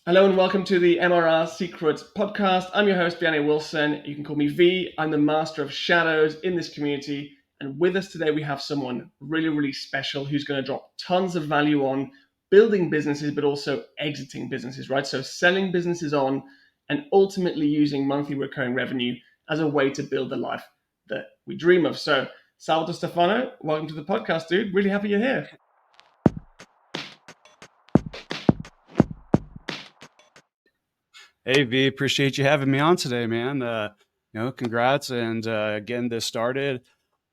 Hello and welcome to the MRR Secrets podcast. I'm your host, Vianney Wilson. You can call me V. I'm the master of shadows in this community. And with us today, we have someone really, really special who's going to drop tons of value on building businesses, but also exiting businesses, right? So selling businesses on and ultimately using monthly recurring revenue as a way to build the life that we dream of. So, Salvatore Steffano, welcome to the podcast, dude. Really happy you're here. Hey V, appreciate you having me on today, man. Congrats and getting this started.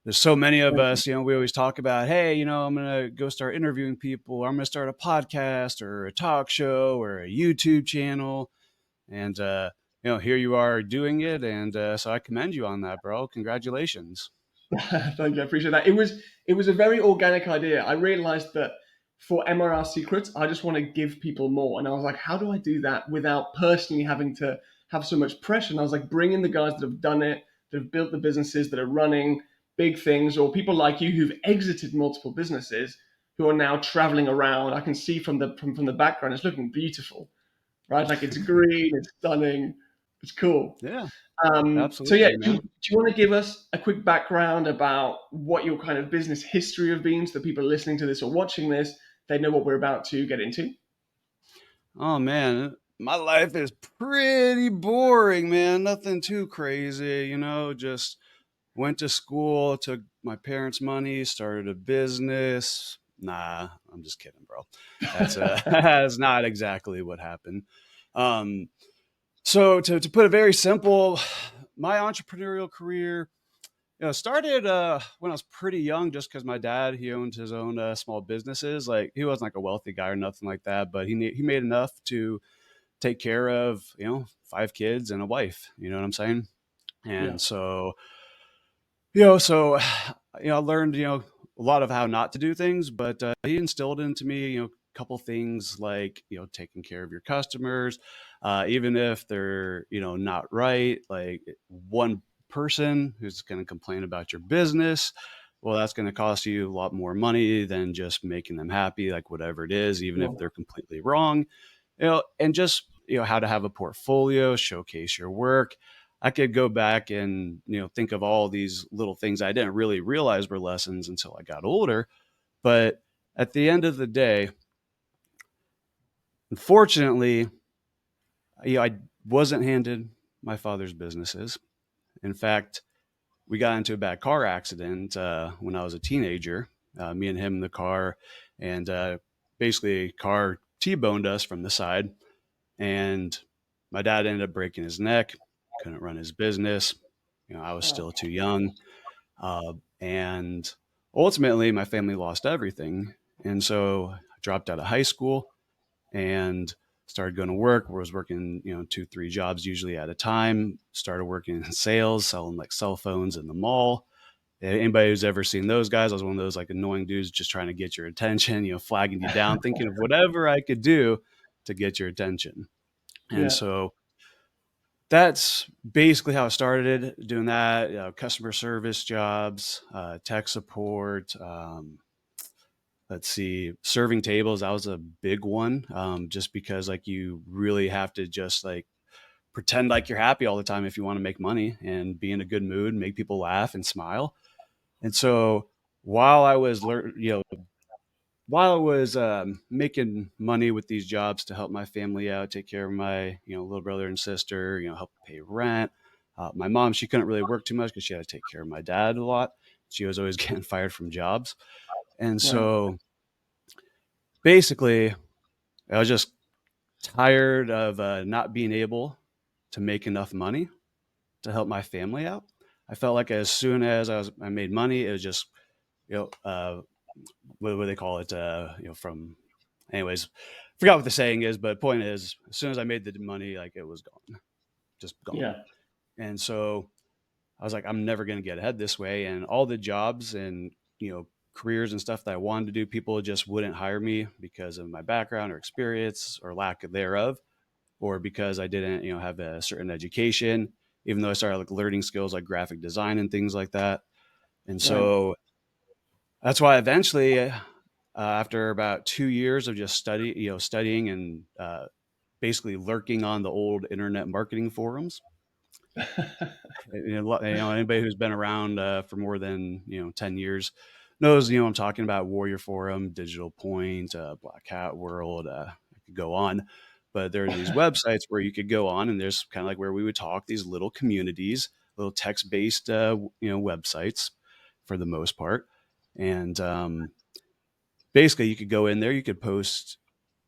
There's so many of us, we always talk about, hey, I'm gonna go start interviewing people, or I'm gonna start a podcast or a talk show or a YouTube channel, and here you are doing it, and so I commend you on that, bro. Congratulations. Thank you, I appreciate that. It was a very organic idea. I realized that for MRR Secrets, I just want to give people more, and I was like, how do I do that without personally having to have so much pressure? And I was like, bring in the guys that have done it, that have built the businesses, that are running big things, or people like you who've exited multiple businesses, who are now traveling around. I can see from the background, it's looking beautiful, right? Like it's green, it's stunning, it's cool. Yeah, So yeah, absolutely, do man. you want to give us a quick background about what your kind of business history have been, so that people listening to this or watching this, they know what we're about to get into? Oh man, my life is pretty boring, man. Nothing too crazy, just went to school, took my parents' money, started a business. Nah, I'm just kidding, bro. That's that's not exactly what happened. Um, so to put it very simple, my entrepreneurial career, started when I was pretty young, just because my dad, he owned his own small businesses. Like he wasn't like a wealthy guy or nothing like that, but he made enough to take care of five kids and a wife. You know what I'm saying? Yeah. And so so I learned a lot of how not to do things, but he instilled into me a couple things like taking care of your customers, even if they're not right. Like one person who's going to complain about your business, well, that's going to cost you a lot more money than just making them happy, like whatever it is, even if Well, they're completely wrong. And just how to have a portfolio, showcase your work. I could go back and think of all these little things I didn't really realize were lessons until I got older. But at the end of the day, unfortunately, I wasn't handed my father's businesses. In fact, we got into a bad car accident when I was a teenager. Me and him in the car, and basically, a car T-boned us from the side, and my dad ended up breaking his neck. Couldn't run his business. I was oh, still too young. And ultimately, my family lost everything. And so I dropped out of high school and started going to work. Was working, two, three jobs usually at a time. Started working in sales, selling like cell phones in the mall. Anybody who's ever seen those guys, I was one of those like annoying dudes just trying to get your attention, flagging you down, thinking of whatever I could do to get your attention. And yeah. so that's basically how I started doing that. Customer service jobs, tech support. Let's see, serving tables. That was a big one, just because like you really have to just like pretend like you're happy all the time if you want to make money and be in a good mood, make people laugh and smile. And so while I was while I was making money with these jobs to help my family out, take care of my little brother and sister, help pay rent. My mom, she couldn't really work too much because she had to take care of my dad a lot. She was always getting fired from jobs, and Right. so basically, I was just tired of not being able to make enough money to help my family out. I felt like as soon as I made money, it was just you know uh, what do they call it? From anyways, forgot what the saying is, but point is, as soon as I made the money, like it was gone, just gone. Yeah. And so I was like, I'm never going to get ahead this way. And all the jobs and careers and stuff that I wanted to do, people just wouldn't hire me because of my background or experience or lack thereof, or because I didn't have a certain education. Even though I started like learning skills like graphic design and things like that. And Right. so that's why eventually, after about 2 years of just studying and basically lurking on the old internet marketing forums. Anybody who's been around for more than 10 years knows I'm talking about. Warrior Forum, Digital Point, Black Hat World. I could go on, but there are these websites where you could go on, and there's kind of like where we would talk, these little communities, little text-based websites for the most part. And basically you could go in there, you could post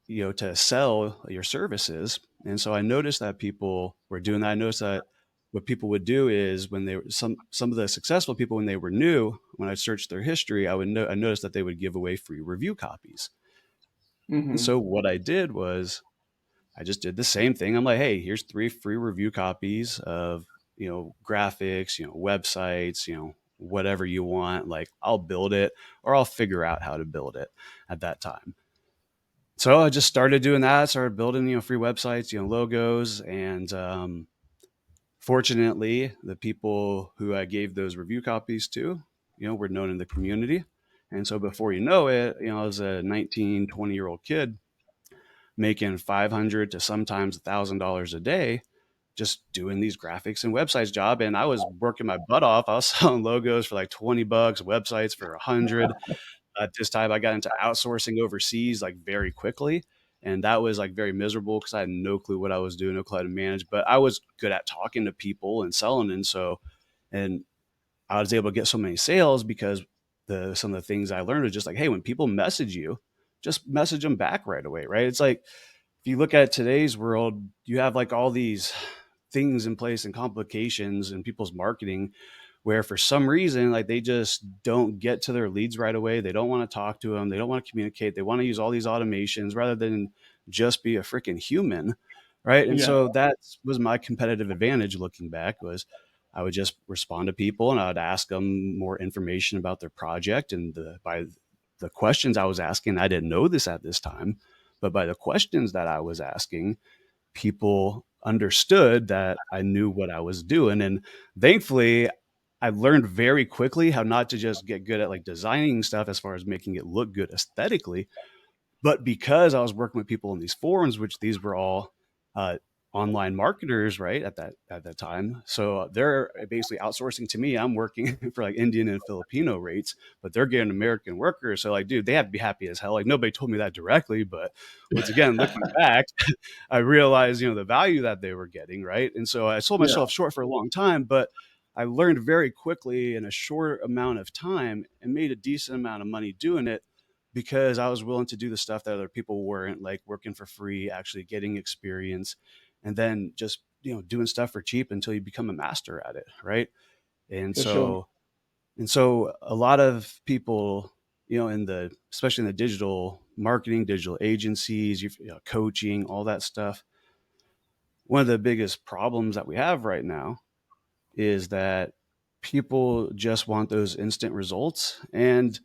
to sell your services. And so I noticed that people were doing that. I noticed that what people would do is when they were some of the successful people, when they were new, when I searched their history, I noticed that they would give away free review copies. And Hmm. so what I did was I just did the same thing. I'm like, hey, here's 3 free review copies of, graphics, websites, whatever you want. Like, I'll build it, or I'll figure out how to build it at that time. So I just started doing that, started building, free websites, logos. And fortunately, the people who I gave those review copies to, were known in the community. And so before you know it, I was a 19, 20-year-old kid making 500 to sometimes $1,000 a day just doing these graphics and websites job. And I was working my butt off. I was selling logos for like 20 bucks, websites for 100. At this time, I got into outsourcing overseas like very quickly. And that was like very miserable because I had no clue what I was doing, no clue how to manage. But I was good at talking to people and selling. And I was able to get so many sales because some of the things I learned was just like, hey, when people message you, just message them back right away, right? It's like if you look at today's world, you have like all these things in place and complications in people's marketing where for some reason like they just don't get to their leads right away. They don't want to talk to them, they don't want to communicate, they want to use all these automations rather than just be a freaking human, right? And Yeah, so that was my competitive advantage looking back, was I would just respond to people and I would ask them more information about their project. And by the questions I was asking, I didn't know this at this time, but by the questions that I was asking, people understood that I knew what I was doing. And thankfully, I learned very quickly how not to just get good at like designing stuff as far as making it look good aesthetically, but because I was working with people in these forums, which these were all uh, online marketers, right, at that time. So they're basically outsourcing to me. I'm working for like Indian and Filipino rates, but they're getting American workers. So like, dude, they have to be happy as hell. Like nobody told me that directly, but once again, looking back, I realized, the value that they were getting, right? And so I sold yeah, myself short for a long time, but I learned very quickly in a short amount of time and made a decent amount of money doing it because I was willing to do the stuff that other people weren't, like working for free, actually getting experience, and then just, doing stuff for cheap until you become a master at it, right? And for sure. so and so a lot of people, especially in the digital marketing, digital agencies, coaching, all that stuff, one of the biggest problems that we have right now is that people just want those instant results. And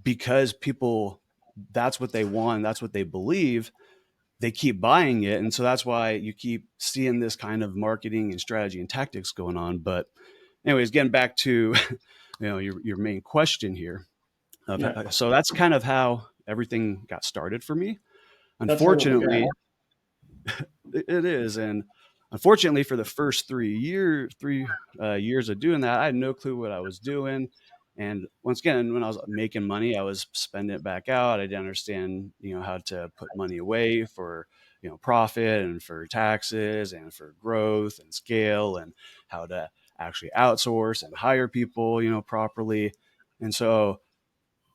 because people, that's what they want, that's what they believe, they keep buying it. And so that's why you keep seeing this kind of marketing and strategy and tactics going on. But anyways, getting back to your main question here Yeah, so that's kind of how everything got started for me. that's how it began. Unfortunately, it is. And unfortunately, for the first 3 years of doing that, I had no clue what I was doing. And once again, when I was making money, I was spending it back out. I didn't understand, how to put money away for, profit and for taxes and for growth and scale and how to actually outsource and hire people, properly. And so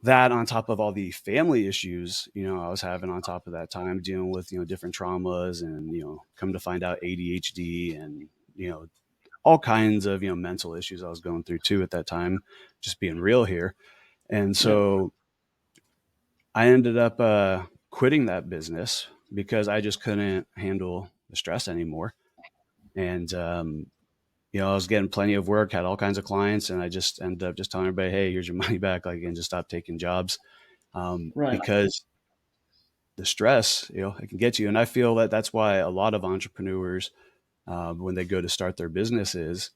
that on top of all the family issues, I was having on top of that time dealing with, different traumas and, come to find out ADHD and, all kinds of, mental issues I was going through too at that time, just being real here. And Yeah, so I ended up quitting that business because I just couldn't handle the stress anymore. And, I was getting plenty of work, had all kinds of clients, and I just ended up just telling everybody, hey, here's your money back. Like, and just stop taking jobs. right. Because the stress, it can get you. And I feel that that's why a lot of entrepreneurs, when they go to start their businesses,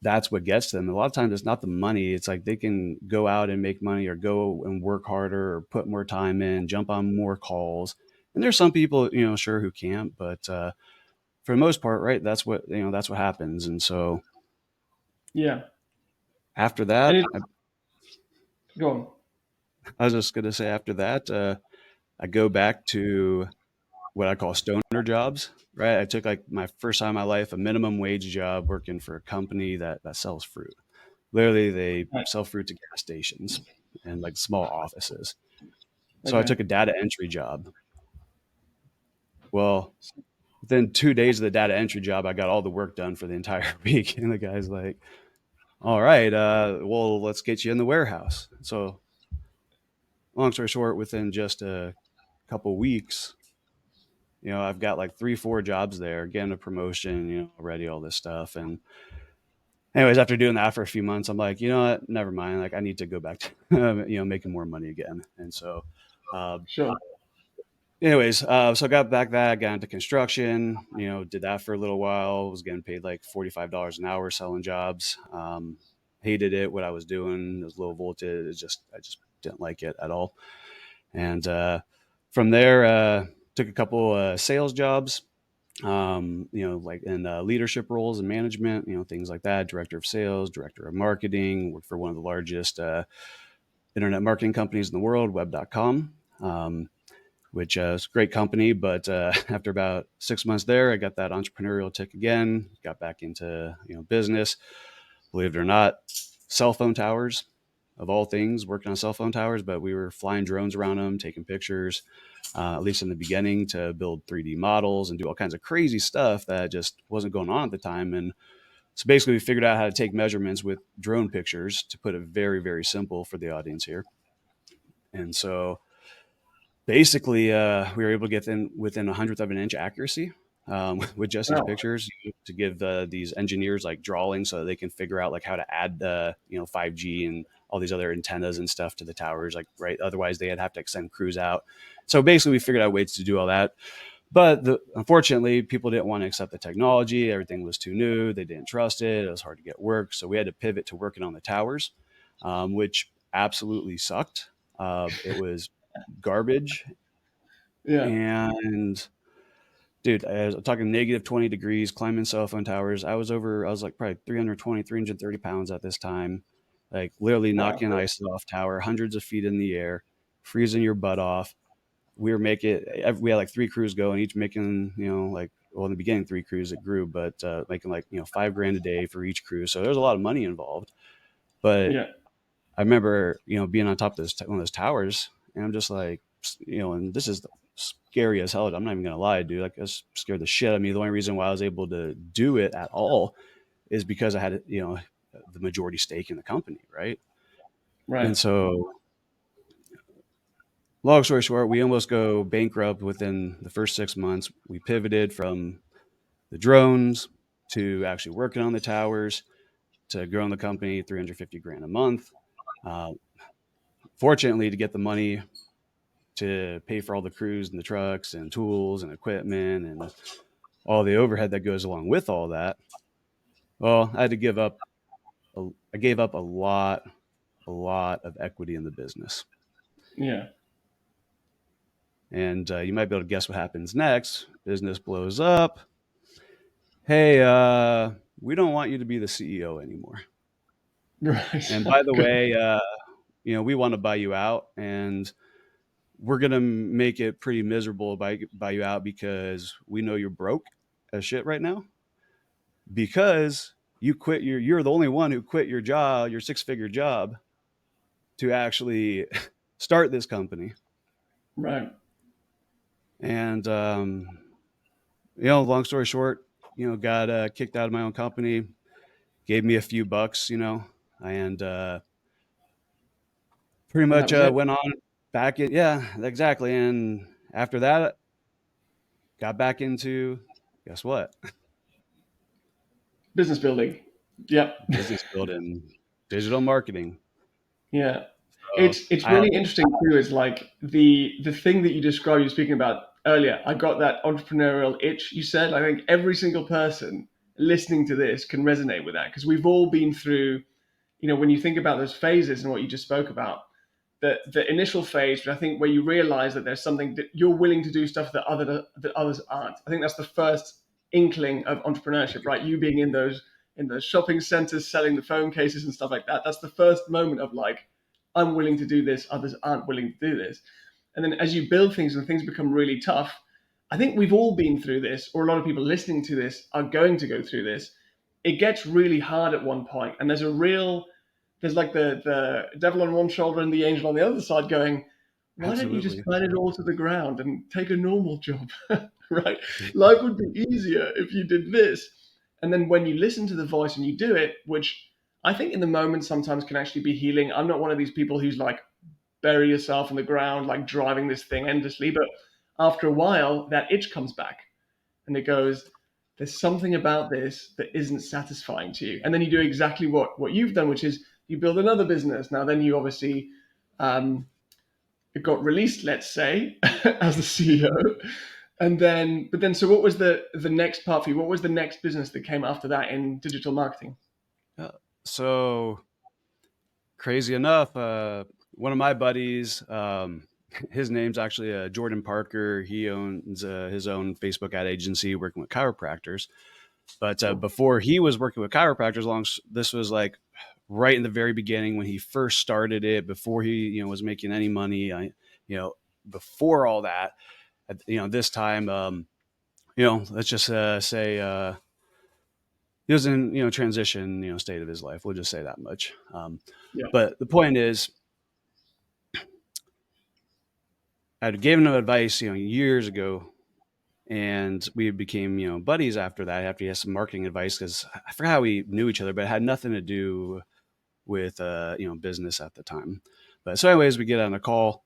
that's what gets them. A lot of times it's not the money. It's like they can go out and make money or go and work harder or put more time in, jump on more calls. And there's some people, sure, who can't, but for the most part, right, that's what happens. And so Yeah. after And that, it, go on. I was just going to say after that, I go back to what I call stoner jobs, right? I took like my first time in my life, a minimum wage job working for a company that sells fruit. Literally, they Right. sell fruit to gas stations and like small offices. So I Okay. took a data entry job. Well, within 2 days of the data entry job, I got all the work done for the entire week. And the guy's like, all right, well, let's get you in the warehouse. So, long story short, within just a couple weeks, I've got like 3, 4 jobs there, getting a promotion, already all this stuff. And anyways, after doing that for a few months, I'm like, you know what, never mind. Like, I need to go back to, making more money again. And so, uh, Sure. anyways, so I got back that, got into construction, did that for a little while, was getting paid like $45 an hour selling jobs. Hated it, what I was doing. It was low voltage. I just didn't like it at all. And from there, took a couple sales jobs, like in leadership roles and management, things like that, director of sales, director of marketing, worked for one of the largest internet marketing companies in the world, web.com. Which is a great company. But after about 6 months there, I got that entrepreneurial tick again, got back into business. Believe it or not, cell phone towers, of all things, working on cell phone towers, but we were flying drones around them, taking pictures, at least in the beginning, to build 3D models and do all kinds of crazy stuff that just wasn't going on at the time. And so basically, we figured out how to take measurements with drone pictures, to put it very, very simple for the audience here. And so basically, we were able to get within a hundredth of an inch accuracy, with just these Wow. pictures, to give these engineers like drawings so that they can figure out like how to add 5G and all these other antennas and stuff to the towers, like, right, otherwise they'd have to send crews out. So basically we figured out ways to do all that, but unfortunately people didn't want to accept the technology. Everything was too new, they didn't trust it, it was hard to get work, so we had to pivot to working on the towers, which absolutely sucked. It was garbage. Yeah. And dude, I was talking negative 20 degrees, climbing cell phone towers. I was like probably 320, 330 pounds at this time, like literally Wow. knocking ice off tower, hundreds of feet in the air, freezing your butt off. We had like 3 crews going, each making, like, well, in the beginning, 3 crews, it grew, but making like, $5 grand a day for each crew. So there's a lot of money involved. But Yeah. I remember, being on top of one of those towers, and I'm just like, and this is scary as hell. I'm not even gonna lie, dude. Like, it scared the shit out of me. The only reason why I was able to do it at all is because I had, the majority stake in the company, right? And Right. so, long story short, we almost go bankrupt within the first 6 months. We pivoted from the drones to actually working on the towers to growing the company 350 grand a month. Uh, Fortunately, to get the money to pay for all the crews and the trucks and tools and equipment and all the overhead that goes along with all that. Well, I had to give up. I gave up a lot of equity in the business. Yeah. And you might be able to guess what happens next. Business blows up. Hey, we don't want you to be the CEO anymore. Right. And by the Good. way, we want to buy you out, and we're gonna make it pretty miserable buy you out, because we know you're broke as shit right now, because you're the only one who quit your job, your 6-figure job, to actually start this company. Right. And long story short, got kicked out of my own company, gave me a few bucks, and pretty And that much was it. went on back in. Yeah, exactly. And after that, got back into, guess what? Business building. Yep. Business building, digital marketing. Yeah. So It's I had really interesting too, is like the thing that you described, you were speaking about earlier. I got that entrepreneurial itch you said. I think every single person listening to this can resonate with that, because we've all been through, when you think about those phases and what you just spoke about, the initial phase, but I think where you realize that there's something that you're willing to do stuff that others aren't. I think that's the first inkling of entrepreneurship, right? You being in those shopping centers selling the phone cases and stuff like that. That's the first moment of like, I'm willing to do this, others aren't willing to do this. And then as you build things and things become really tough, I think we've all been through this, or a lot of people listening to this are going to go through this. It gets really hard at one point, and there's like the devil on one shoulder and the angel on the other side going, why don't you just Absolutely. burn it all to the ground and take a normal job? Right? Life would be easier if you did this. And then when you listen to the voice and you do it, which I think in the moment sometimes can actually be healing. I'm not one of these people who's like bury yourself in the ground, like driving this thing endlessly. But after a while, that itch comes back and it goes, there's something about this that isn't satisfying to you. And then you do exactly what you've done, which is you build another business. Now, then you obviously it got released, let's say, as the CEO. So what was the next part for you? What was the next business that came after that in digital marketing? Yeah. So crazy enough, one of my buddies, his name's actually Jordan Parker. He owns his own Facebook ad agency working with chiropractors. But Cool. before he was working with chiropractors, this was like right in the very beginning when he first started it, before he was making any money. Before all that, this time, let's just say he was in transition state of his life. We'll just say that much. Yeah. But the point is, I gave him advice years ago, and we became buddies after that. After he had some marketing advice, because I forgot how we knew each other, but it had nothing to do with business at the time. But so anyways, we get on a call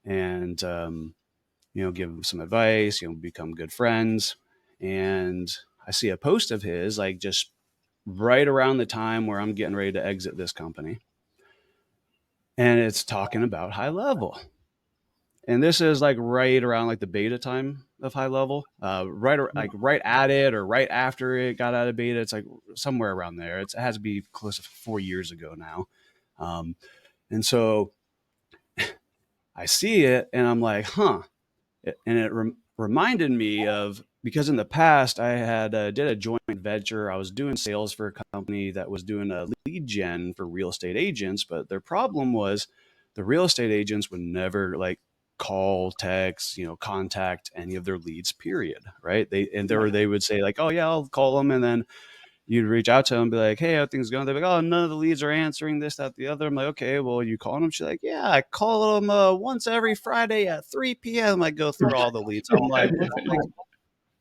and give him some advice, become good friends. And I see a post of his, like, just right around the time where I'm getting ready to exit this company, and it's talking about high level. And this is like right around like the beta time of high level, like right at it or right after it got out of beta. It's like somewhere around there. It has to be close to 4 years ago now. um, and so I see it and I'm like, huh. And it reminded me of, because in the past I had did a joint venture. I was doing sales for a company that was doing a lead gen for real estate agents, but their problem was the real estate agents would never like call, text, contact any of their leads, period. Right? They would say like, oh yeah, I'll call them, and then you'd reach out to them and be like, hey, how things going? They're like, oh, none of the leads are answering, this, that, the other. I'm like, okay, well, you calling them? She's like, yeah, I call them once every Friday at 3 p.m. I go through all the leads. I'm like, what?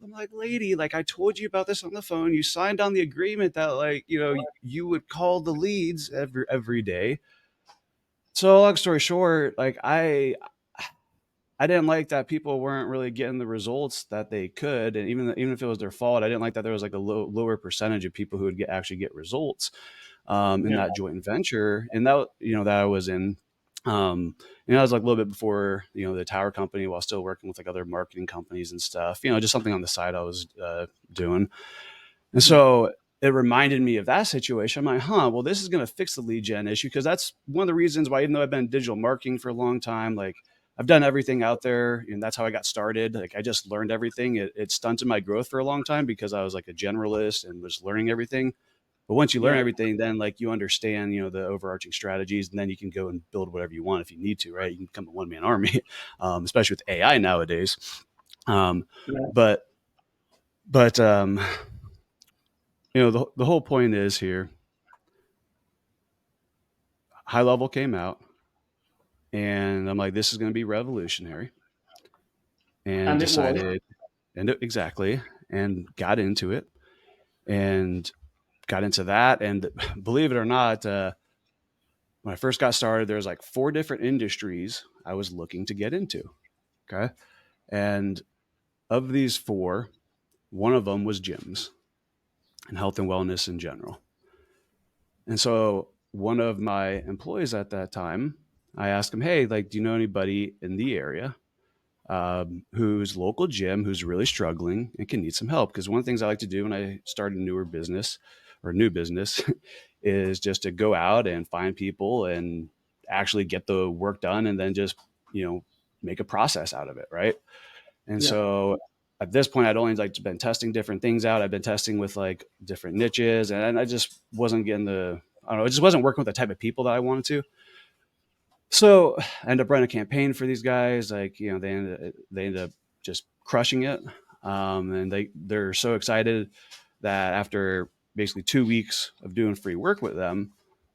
I'm like, lady, like I told you about this on the phone. You signed on the agreement that like, you would call the leads every day. So long story short, like I didn't like that people weren't really getting the results that they could, and even if it was their fault, I didn't like that there was like a lower percentage of people who would actually get results in Yeah. that joint venture, and that I was in. I was like a little bit before the tower company, while still working with like other marketing companies and stuff. Just something on the side I was doing, and Yeah. so it reminded me of that situation. I'm like, huh, well, this is going to fix the lead gen issue, because that's one of the reasons why, even though I've been in digital marketing for a long time, like I've done everything out there, and that's how I got started. Like I just learned everything. It stunted my growth for a long time because I was like a generalist and was learning everything. But once you learn Yeah. everything, then like you understand, the overarching strategies, and then you can go and build whatever you want if you need to, right? You can become a one man army, especially with AI nowadays. Um, Yeah. but but the whole point is here, high level came out, and I'm like, this is going to be revolutionary, and And it was. decided, exactly, and got into it, and got into that. And believe it or not, when I first got started, there was like 4 different industries I was looking to get into. Okay. And of these 4, one of them was gyms and health and wellness in general. And so one of my employees at that time, I asked him, hey, like, do you know anybody in the area who's local gym, who's really struggling and can need some help? Because one of the things I like to do when I start a newer business or new business is just to go out and find people and actually get the work done and then just, make a process out of it. Right. And Yeah. so at this point, I'd only like been testing different things out. I've been testing with like different niches, and I just wasn't getting I don't know, it just wasn't working with the type of people that I wanted to. So I ended up running a campaign for these guys. Like, they ended up just crushing it. And they're so excited that after basically 2 weeks of doing free work with them,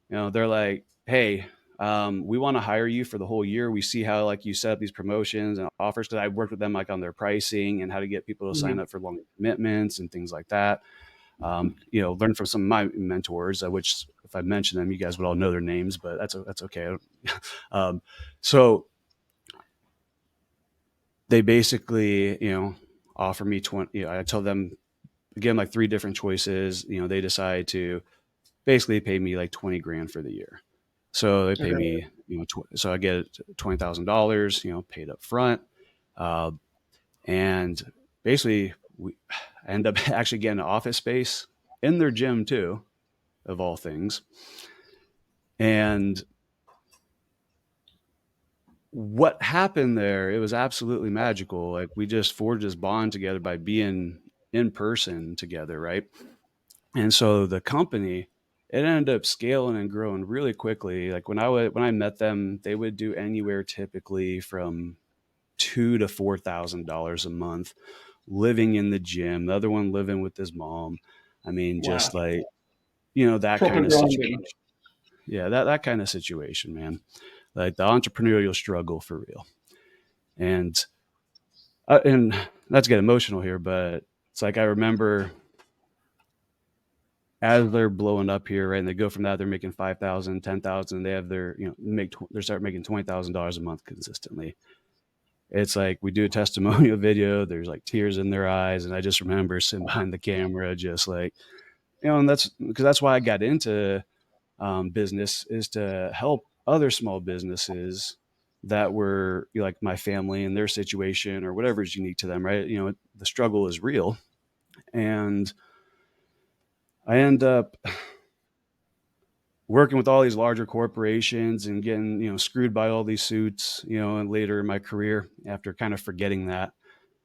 they're like, hey, we want to hire you for the whole year. We see how like you set up these promotions and offers, because I worked with them like on their pricing and how to get people to sign Mhm. up for long commitments and things like that. Learn from some of my mentors, which if I mention them, you guys would all know their names, but that's okay. um, so they basically, offer me 20. I tell them, again, like three different choices. They decide to basically pay me like 20 grand for the year. So they pay Okay. me, so I get $20,000, paid up front. Uh, and basically I end up actually getting an office space in their gym too, of all things. And what happened there, it was absolutely magical. Like, we just forged this bond together by being in person together, right? And so the company, it ended up scaling and growing really quickly. Like, when I met them, they would do anywhere typically from $2,000 to $4,000 a month, living in the gym. The other one living with his mom. I mean, Wow. just like, that Proper kind of situation. grinding. Yeah, that kind of situation, man. Like the entrepreneurial struggle for real. And not to get emotional here, but it's like I remember as they're blowing up here, right? And they go from that, they're making 5,000, 10,000. They have their, they start making $20,000 a month consistently. It's like we do a testimonial video. There's like tears in their eyes, and I just remember sitting behind the camera, just like, and that's why I got into business, is to help other small businesses that were, like my family and their situation or whatever is unique to them, right? The struggle is real. And I end up working with all these larger corporations and getting, screwed by all these suits, and later in my career after kind of forgetting that.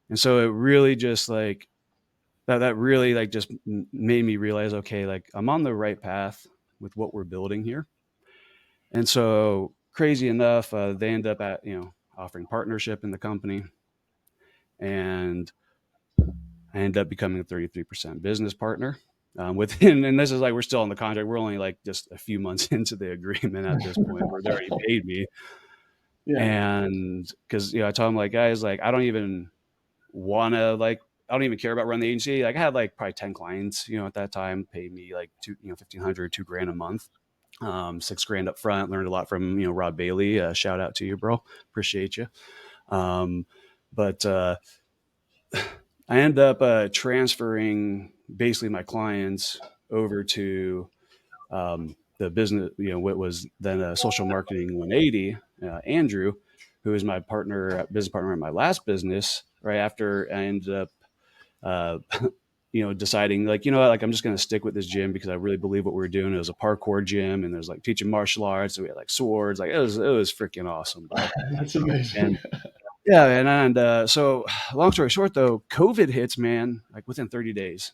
And so it really just like that really like just made me realize, okay, like I'm on the right path with what we're building here. And so crazy enough, they end up offering partnership in the company, and I end up becoming a 33% business partner. Within, and this is like, we're still on the contract. We're only like just a few months into the agreement at this point where they already paid me. Yeah. And because, I told them, like, guys, like, I don't even want to, like, I don't even care about running the agency. Like, I had like probably 10 clients, at that time, paid me like 1,500, $2,000 a month. 6 grand up front. Learned a lot from, Rob Bailey. Shout out to you, bro. Appreciate you. But I end up transferring basically my clients over to the business, what was then a social marketing 180, Andrew, who is my partner, business partner in my last business. Right after I ended up, uh, deciding, like, like, I'm just going to stick with this gym because I really believe what we were doing. It was a parkour gym, and there's like teaching martial arts. So we had like swords. Like, it was freaking awesome, bro. That's amazing. And yeah, and so long story short, though, COVID hits, man, like within 30 days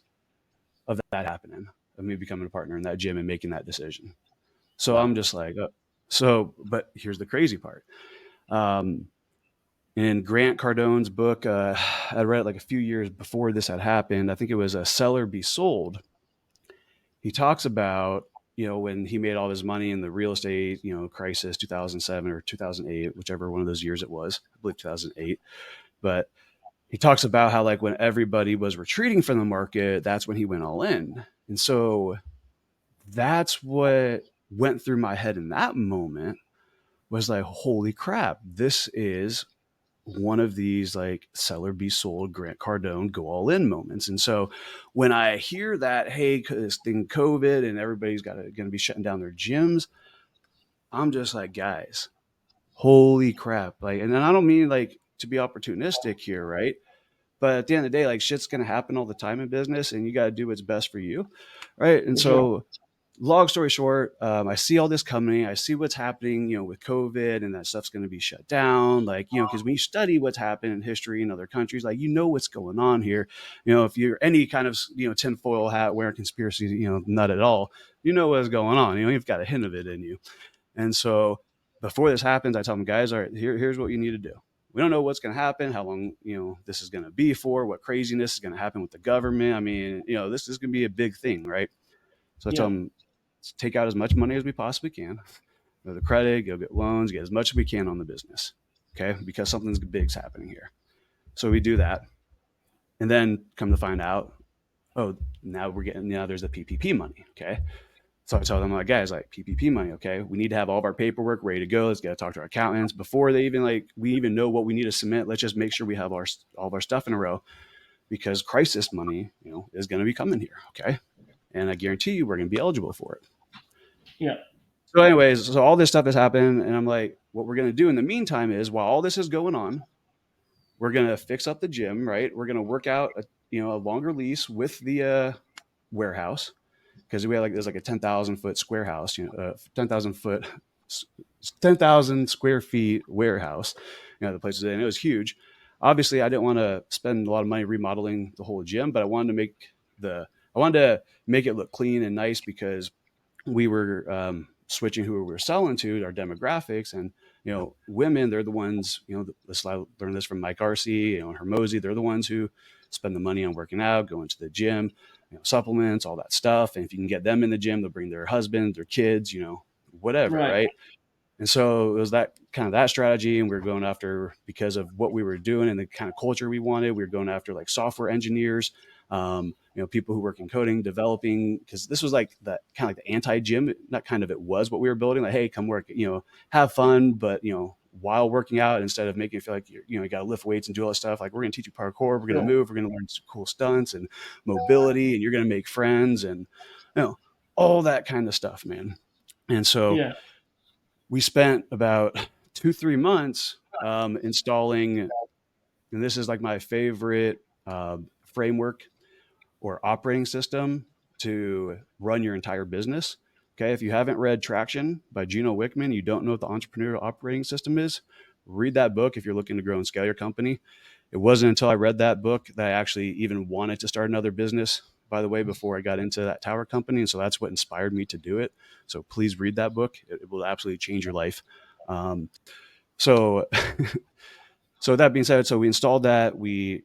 of that happening, of me becoming a partner in that gym and making that decision. So I'm Wow. just like, but here's the crazy part. Um, in Grant Cardone's book, I read it like a few years before this had happened. I think it was a Seller Be Sold. He talks about, when he made all his money in the real estate, crisis, 2007 or 2008, whichever one of those years it was, I believe 2008. But he talks about how, like, when everybody was retreating from the market, that's when he went all in. And so that's what went through my head in that moment, was like, holy crap, this is one of these like Seller Be Sold, Grant Cardone go all in moments. And so when I hear that, hey, this thing COVID and everybody's going to be shutting down their gyms, I'm just like, guys, holy crap. Like, and then I don't mean like to be opportunistic here, right? But at the end of the day, like, shit's going to happen all the time in business, and you got to do what's best for you. Right. And For sure. so long story short, I see all this coming. I see what's happening, with COVID, and that stuff's going to be shut down. Like, because when you study what's happened in history in other countries, like, what's going on here. If you're any kind of, tinfoil hat wearing conspiracy, nut at all, what's going on. You've got a hint of it in you. And so before this happens, I tell them, guys, all right, here's what you need to do. We don't know what's going to happen, how long, this is going to be for, what craziness is going to happen with the government. I mean, this is going to be a big thing, right? So I tell Yeah. them, take out as much money as we possibly can. Go to credit, go get loans, get as much as we can on the business. Okay. Because something's big's happening here. So we do that. And then come to find out, oh, now there's the PPP money. Okay. So I tell them, like, guys, like, PPP money. Okay. We need to have all of our paperwork ready to go. Let's get to talk to our accountants before they even we even know what we need to submit. Let's just make sure we have all of our stuff in a row, because crisis money, is going to be coming here. Okay. And I guarantee you we're going to be eligible for it. Yeah. So, anyways, so all this stuff has happened, and I'm like, what we're gonna do in the meantime is, while all this is going on, we're gonna fix up the gym, right? We're gonna work out a longer lease with the warehouse, because we had there's a 10,000 foot square house, 10,000 square feet warehouse, the place is in. It was huge. Obviously, I didn't want to spend a lot of money remodeling the whole gym, but I wanted to make it look clean and nice, because we were switching who we were selling to, our demographics. And women, they're the ones, I learned this from Mike Arcee, and Hermosi. They're the ones who spend the money on working out, going to the gym, supplements, all that stuff. And if you can get them in the gym, they'll bring their husband, their kids, whatever, Right. right? And so it was that kind of that strategy. And we were going after, because of what we were doing and the kind of culture we wanted, we were going after software engineers, people who work in coding, developing, because this was that kind of the anti-gym, not kind of, it was what we were building. Like, hey, come work, have fun, but, while working out, instead of making it feel like you got to lift weights and do all that stuff, like, we're going to teach you parkour, we're going to Yeah. move, we're going to learn some cool stunts and mobility, and you're going to make friends, and, all that kind of stuff, man. And so Yeah. we spent about 2-3 months installing, and this is my favorite framework or operating system to run your entire business. Okay. If you haven't read Traction by Gino Wickman, you don't know what the entrepreneurial operating system is, read that book if you're looking to grow and scale your company. It wasn't until I read that book that I actually even wanted to start another business, by the way, before I got into that tower company. And so that's what inspired me to do it. So please read that book. It will absolutely change your life. So So that being said, so we installed that. We,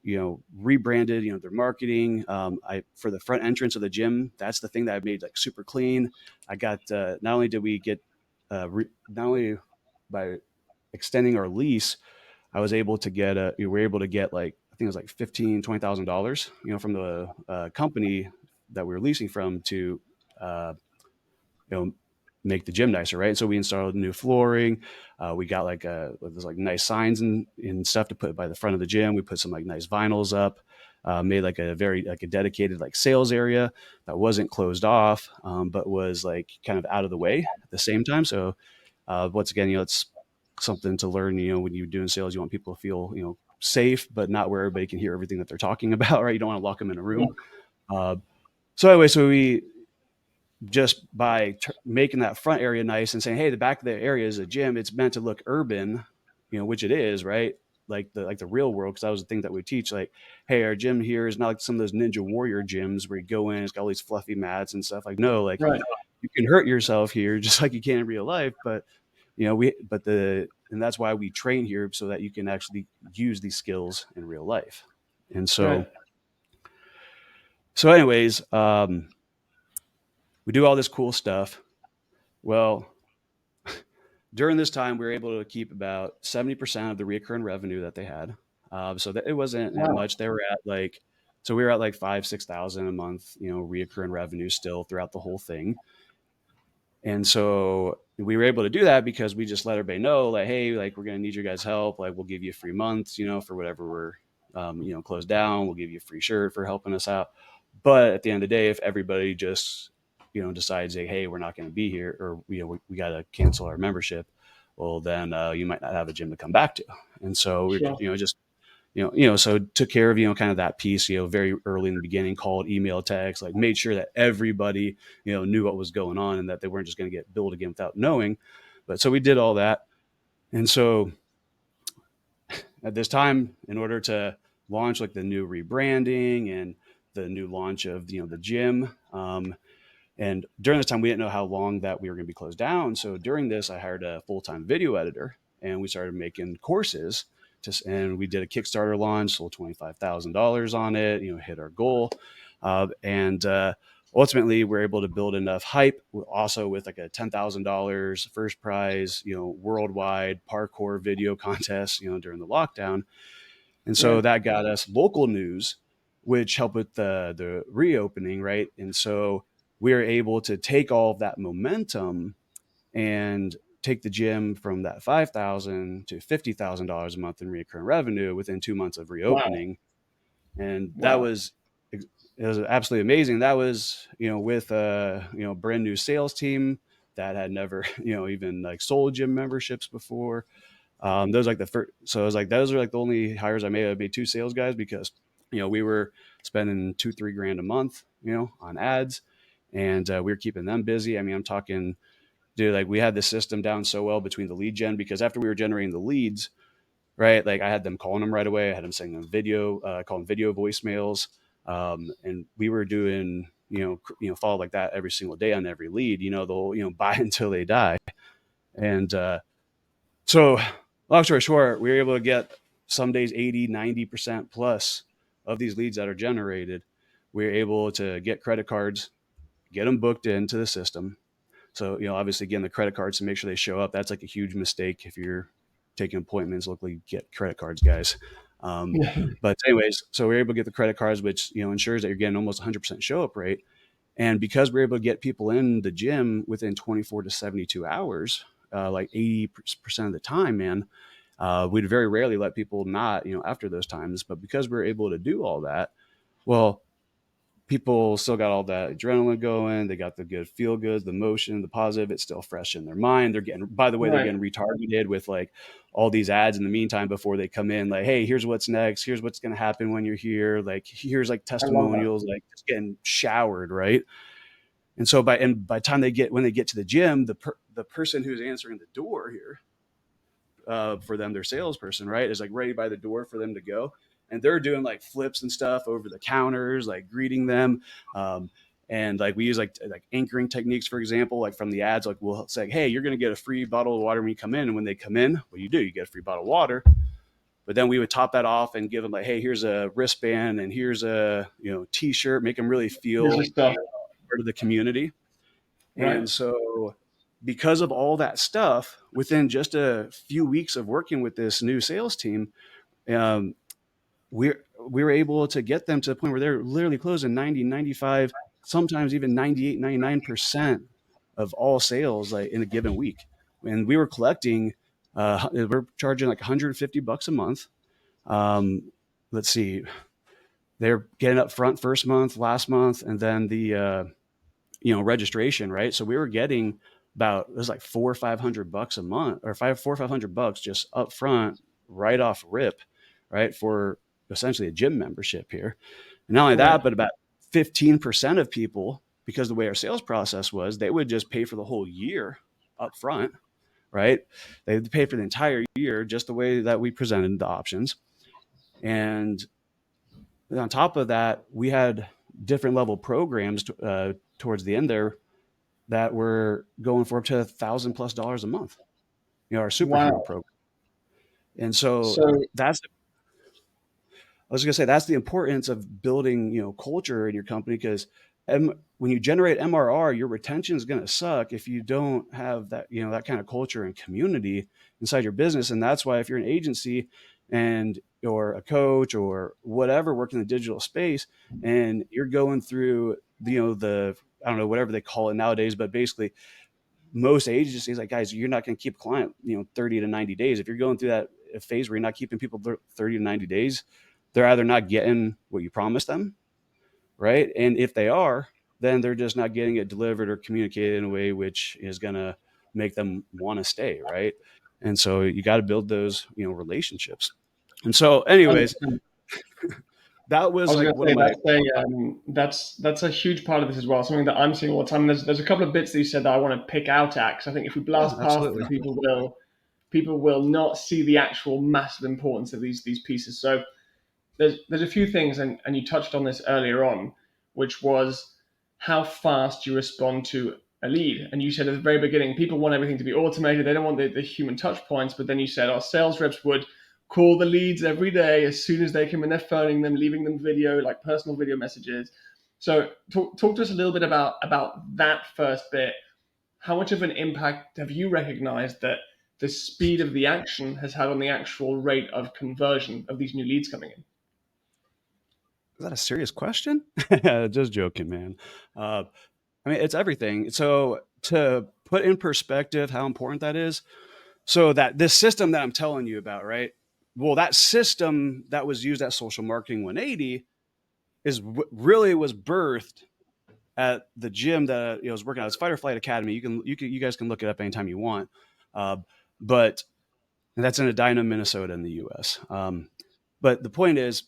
rebranded, their marketing. For the front entrance of the gym, that's the thing that I made super clean. I got, not only did we get, not only by extending our lease, I was able to get, we were able to get I think it was $15,000-$20,000, from the company that we were leasing from, to, uh, you know, make the gym nicer, right? So we installed new flooring. We got there's nice signs and stuff to put by the front of the gym. We put some nice vinyls up. Made a very a dedicated sales area that wasn't closed off, but was kind of out of the way at the same time. So once again, it's something to learn. When you're doing sales, you want people to feel safe, but not where everybody can hear everything that they're talking about, right? You don't want to lock them in a room. So anyway, so we just by making that front area nice and saying, hey, the back of the area is a gym, it's meant to look urban, which it is, right? Like the real world, because that was the thing that we teach. Hey, our gym here is not like some of those Ninja Warrior gyms where you go in, it's got all these fluffy mats and stuff. No, Right. you can hurt yourself here just like you can in real life. But and that's why we train here, so that you can actually use these skills in real life. And Right. so anyways, we do all this cool stuff. Well, during this time, we were able to keep about 70% of the recurring revenue that they had. So that it wasn't Wow. much. They were at so we were at 5,000-6,000 a month, recurring revenue still throughout the whole thing. And so we were able to do that because we just let everybody know, hey, we're going to need your guys' help. We'll give you 3 months, for whatever we're, closed down. We'll give you a free shirt for helping us out. But at the end of the day, if everybody just, decides, hey, we're not going to be here, or, we got to cancel our membership, well, then you might not have a gym to come back to. And so we're, Sure. just So took care of, kind of that piece, very early in the beginning, called, email, text, like made sure that everybody, knew what was going on and that they weren't just going to get billed again without knowing. But so we did all that. And so at this time, in order to launch like the new rebranding and the new launch of, the gym, and during this time, we didn't know how long that we were going to be closed down. So during this, I hired a full-time video editor and we started making courses. And we did a Kickstarter launch, sold $25,000 on it, hit our goal. And ultimately, we're able to build enough hype also with like a $10,000 first prize, worldwide parkour video contest, during the lockdown. And so Right. that got us local news, which helped with the reopening, right? And so we were able to take all of that momentum and take the gym from that $5,000 to $50,000 a month in recurring revenue within 2 months of Wow. reopening. And that Wow. was it was absolutely amazing. That was, with a brand new sales team that had never even like sold gym memberships before. Those like the first, so I was like, those are like the only hires I made. I made two sales guys because, we were spending 2-3 grand a month, on ads, and we were keeping them busy. I mean, I'm talking, dude, like we had the system down so well between the lead gen, because after we were generating the leads, right, like I had them calling them right away. I had them sending them video, calling video voicemails. And we were doing, follow like that every single day on every lead, the whole, buy until they die. And, so, long story short, we were able to get some days 80, 90% plus of these leads that are generated. We were able to get credit cards, get them booked into the system. So, obviously, again, the credit cards to make sure they show up. That's like a huge mistake if you're taking appointments locally. Get credit cards, guys. But anyways, so we are able to get the credit cards, which ensures that you're getting almost 100% show up rate. And because we're able to get people in the gym within 24 to 72 hours, like 80% of the time, man, we'd very rarely let people not, after those times. But because we're able to do all that, well, people still got all that adrenaline going. They got the good feel goods, the motion, the positive. It's still fresh in their mind. They're getting, by the way, they're Right. getting retargeted with like all these ads in the meantime before they come in. Like, hey, here's what's next. Here's what's going to happen when you're here. Like, here's like I love that. testimonials, like just getting showered, right? And so by the time when they get to the gym, the person who's answering the door here, for them, their salesperson, right, is like ready by the door for them to go, and they're doing like flips and stuff over the counters, like greeting them. And like we use like anchoring techniques, for example, like from the ads, like we'll say, hey, you're going to get a free bottle of water when you come in. And when they come in, what you do, you get a free bottle of water. But then we would top that off and give them like, hey, here's a wristband and here's a t-shirt, make them really Here's the feel stuff. part of the community. Right. And so, because of all that stuff, within just a few weeks of working with this new sales team, um, we were able to get them to the point where they're literally closing 90, 95, sometimes even 98, 99% of all sales like in a given week. And we were collecting, we're charging like $150 a month. Let's see, they're getting up front first month, last month, and then the registration, right? So we were getting about, it was like $400-500 a month, or $400-500 just up front, right off rip, right, for essentially a gym membership here. And not only Right. that, but about 15% of people, because the way our sales process was, they would just pay for the whole year up front, right? They'd pay for the entire year just the way that we presented the options. And on top of that, we had different level programs towards the end there that were going for up to $1,000+ a month, our superhero Wow. program. And so So that's, I was going to say, that's the importance of building, culture in your company, because when you generate MRR, your retention is going to suck if you don't have that, that kind of culture and community inside your business. And that's why if you're an agency and you're a coach or whatever, working in the digital space, and you're going through, I don't know, whatever they call it nowadays, but basically most agencies, like, guys, you're not going to keep a client 30 to 90 days. If you're going through that phase where you're not keeping people 30 to 90 days, they're either not getting what you promised them, right? And if they are, then they're just not getting it delivered or communicated in a way which is going to make them want to stay, right? And so you got to build those relationships. And so, anyways, 100%. that I was was like going to one of say my that's a huge part of this as well. Something that I'm seeing all the time. There's a couple of bits that you said that I want to pick out at, because I think if we yeah, blast past them, absolutely. people will not see the actual massive importance of these pieces. So there's a few things, and you touched on this earlier on, which was how fast you respond to a lead. And you said at the very beginning, people want everything to be automated. They don't want the human touch points. But then you said our sales reps would call the leads every day as soon as they come in. They're phoning them, leaving them video, like personal video messages. So talk to us a little bit about that first bit. How much of an impact have you recognized that the speed of the action has had on the actual rate of conversion of these new leads coming in? Is that a serious question? Just joking, man. Uh, I mean, it's everything. So to put in perspective how important that is, so that this system that I'm telling you about, right? Well, that system that was used at Social Marketing 180 is really was birthed at the gym that I was working at. It's Fight or Flight Academy. You guys can look it up anytime you want. Uh, but that's in Edina, Minnesota, in the U.S. But the point is,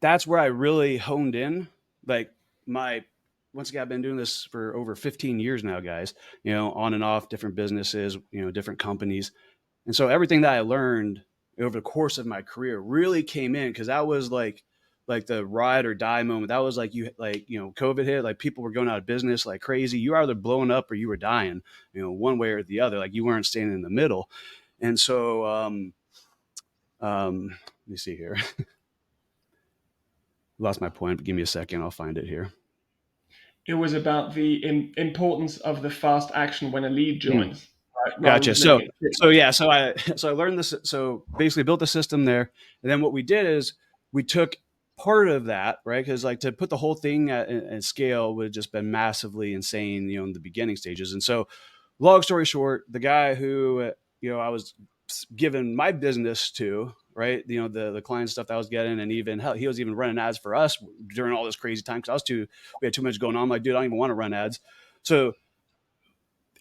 that's where I really honed in. Like my once again, I've been doing this for over 15 years now, guys. On and off, different businesses, different companies, and so everything that I learned over the course of my career really came in because that was like the ride or die moment. That was COVID hit, like people were going out of business like crazy. You were either blowing up or you were dying, one way or the other. Like you weren't standing in the middle. And so let me see here. Lost my point, but give me a second. I'll find it here. It was about the importance of the fast action when a lead Hmm. joins, right? Rather than Gotcha. just making So it quick. so yeah, so I learned this. So basically, built the system there, and then what we did is we took part of that, right? Because like to put the whole thing at scale would have just been massively insane, in the beginning stages. And so, long story short, the guy who I was given my business to, right? The client stuff that I was getting, and even hell, he was even running ads for us during all this crazy time because we had too much going on. I'm like, dude, I don't even want to run ads. So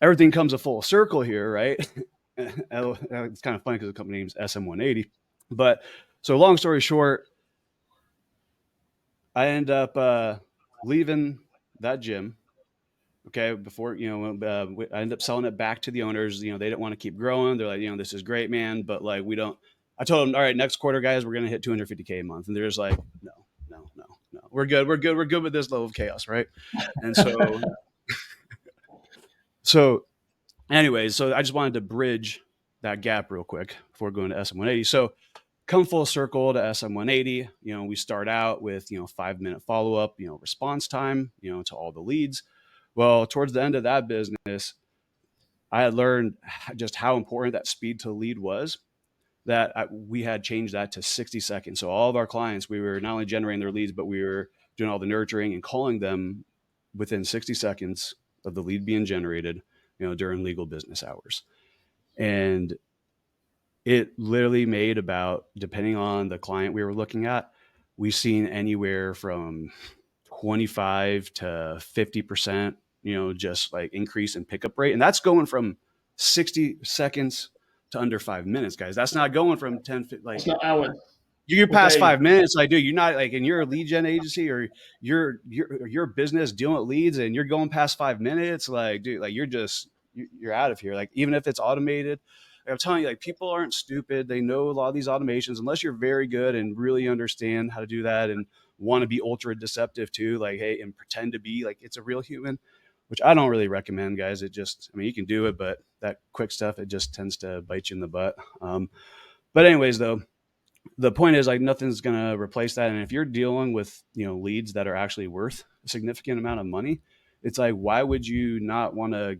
everything comes a full circle here, right? It's kind of funny because the company name's SM180. But so long story short, I end up leaving that gym. Okay, before I end up selling it back to the owners. They didn't want to keep growing. They're like, this is great, man, but like we don't. I told them, all right, next quarter, guys, we're gonna hit 250K a month, and they're just like, no, no, no, no, we're good with this level of chaos, right? And so anyways, so I just wanted to bridge that gap real quick before going to SM180. So come full circle to SM180. We start out with 5-minute follow up, response time, to all the leads. Well, towards the end of that business, I had learned just how important that speed to lead was. We had changed that to 60 seconds. So all of our clients, we were not only generating their leads, but we were doing all the nurturing and calling them within 60 seconds of the lead being generated, during legal business hours. And it literally made about, depending on the client we were looking at, we've seen anywhere from 25 to 50%, just like increase in pickup rate. And that's going from 60 seconds to under 5 minutes, guys. That's not going from 10, It's like not hours you're or past days. 5 minutes. Like, dude, you're not like in your lead gen agency or your business dealing with leads and you're going past 5 minutes. Like, dude, like you're out of here. Like, even if it's automated, like, I'm telling you, like people aren't stupid. They know a lot of these automations, unless you're very good and really understand how to do that and want to be ultra deceptive too. Like, hey, and pretend to be like it's a real human, which I don't really recommend, guys. I mean, you can do it, but that quick stuff, it just tends to bite you in the butt. But anyways, though, the point is like nothing's going to replace that. And if you're dealing with, leads that are actually worth a significant amount of money, it's like, why would you not want to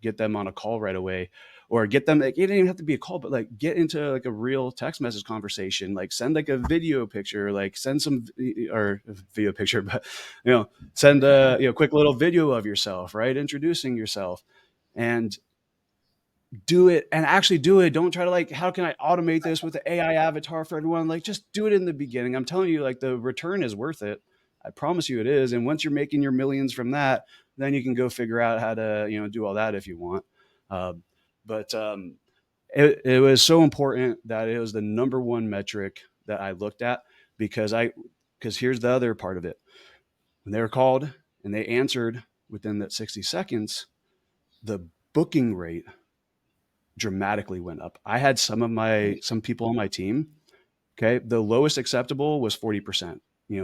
get them on a call right away or get them, like, it didn't even have to be a call, but like get into like a real text message conversation, like send like a video picture, like send some or video picture, but, send a, quick little video of yourself, right? Introducing yourself and do it and actually do it. Don't try to like, how can I automate this with the AI avatar for everyone? Like, just do it in the beginning. I'm telling you, like, the return is worth it. I promise you it is. And once you're making your millions from that, then you can go figure out how to, do all that if you want. Uh, but it was so important that it was the number one metric that I looked at, because here's the other part of it. When they were called and they answered within that 60 seconds, the booking rate dramatically went up. I had some people on my team. Okay, the lowest acceptable was 40%.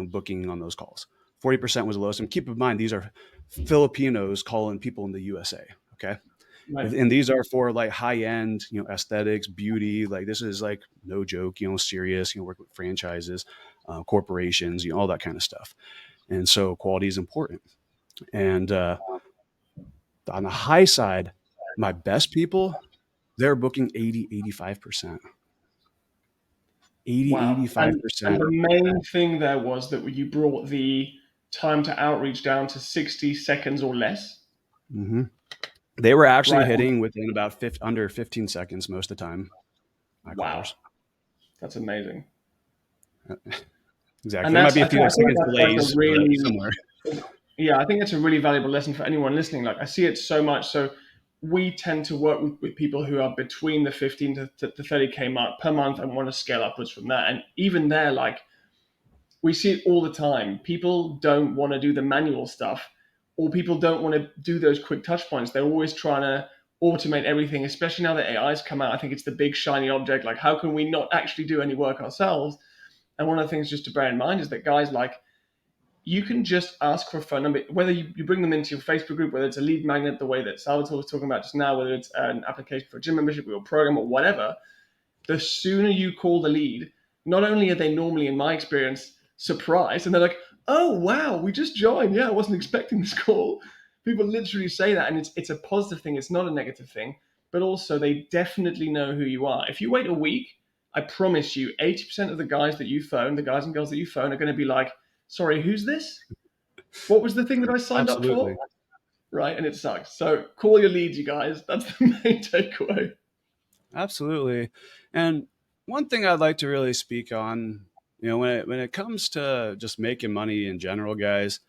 Booking on those calls. 40% was the lowest. And keep in mind, these are Filipinos calling people in the USA. Okay, Right. and these are for like high end, aesthetics, beauty. Like this is like no joke, serious. Work with franchises, corporations, all that kind of stuff. And so quality is important. And on the high side, my best people, they're booking 80, 85%. 80, Wow. And 85%. the main thing there was that you brought the time to outreach down to 60 seconds or less. Mm-hmm. They were actually Right. hitting within about under 15 seconds most of the time, my Wow. callers. That's amazing. Exactly. And There might that's be a I few like think seconds that's like a delays, but really somewhere. yeah, I think it's a really valuable lesson for anyone listening. Like I see it so much. So we tend to work with people who are between the 15 to 30K mark per month and want to scale upwards from that. And even there, like we see it all the time. People don't want to do the manual stuff, or people don't want to do those quick touch points. They're always trying to automate everything, especially now that AI's come out. I think it's the big shiny object. Like, how can we not actually do any work ourselves? And one of the things just to bear in mind is that guys, like, you can just ask for a phone number, whether you bring them into your Facebook group, whether it's a lead magnet, the way that Salvatore was talking about just now, whether it's an application for a gym membership or a program or whatever. The sooner you call the lead, not only are they normally, in my experience, surprised and they're like, "Oh wow, we just joined. Yeah, I wasn't expecting this call." People literally say that, and it's a positive thing. It's not a negative thing. But also, they definitely know who you are. If you wait a week, I promise you, 80% of the guys that you phone, the guys and girls that you phone, are going to be like, "Sorry, who's this? What was the thing that I signed up for?" Absolutely. Right, and it sucks. So call your leads, you guys. That's the main takeaway. Absolutely. And one thing I'd like to really speak on, when it comes to just making money in general, guys,